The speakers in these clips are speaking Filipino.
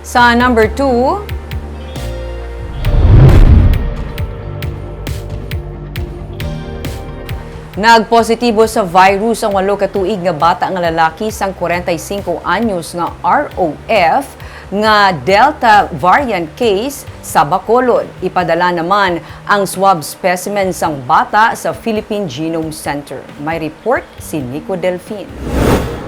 Sa number 2, nagpositibo sa virus ang 8 katuig nga bata nga lalaki sang 45 anyos nga ROF nga Delta variant case sa Bacolod. Ipadala naman ang swab specimen sang bata sa Philippine Genome Center. May report si Nico Delfin.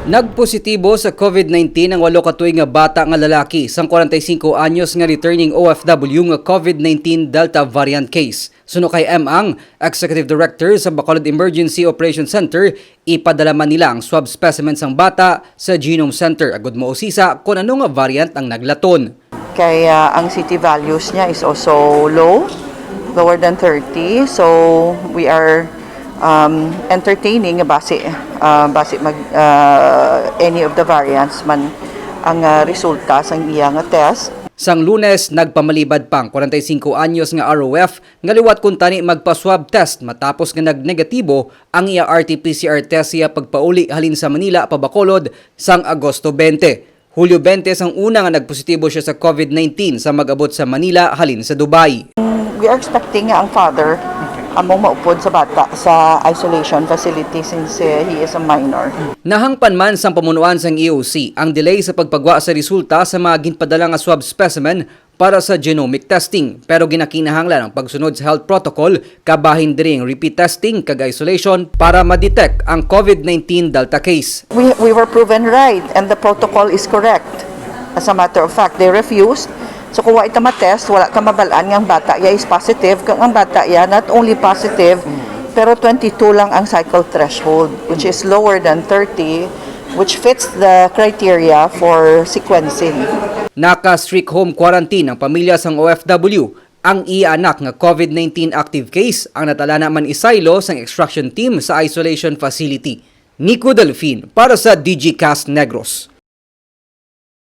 Nagpositibo sa COVID-19 ang 8 katuig nga bata nga lalaki sang 45 anyos nga returning OFW nga COVID-19 Delta variant case. Suno kay Ang, Executive Director sa Bacolod Emergency Operations Center, ipadala man nila ang swab specimen sang bata sa Genome Center. Agud mo usisa kung ano nga variant ang naglaton. Kaya ang city values niya is also lower than 30. So we are entertaining base any of the variants man ang resulta sang iyang test. Sang Lunes, nagpamalibad pang 45 anyos nga ROF nga liwat kun tani magpa-swab test matapos nga nagnegatibo ang iya RT-PCR test siya pagpauli halin sa Manila pa Bacolod sang Agosto 20. Hulyo 20 sang una nga nagpositibo siya sa COVID-19 sa mag-abot sa Manila halin sa Dubai. We are expecting nga ang father among maupod sa bata sa isolation facility since he is a minor. Nahangpan man sang pamunuan sang EOC ang delay sa pagpagwa sa resulta sa mga ginpadala nga swab specimen para sa genomic testing, pero ginakinahanglan ang pagsunod sa health protocol kabahin diri ang repeat testing kag isolation para ma-detect ang COVID-19 Delta case. We were proven right and the protocol is correct. As a matter of fact, they refused. So kung wala ita ma-test, wala ka mabalaan nga ang bata ya is positive. Kung ang bata ya not only positive, pero 22 lang ang cycle threshold, which is lower than 30, which fits the criteria for sequencing. Naka-strict home quarantine ang pamilya sang OFW. Ang iya anak nga COVID-19 active case ang natala naman isaylo sang extraction team sa isolation facility. Nico Delfin para sa DigiCast Negros.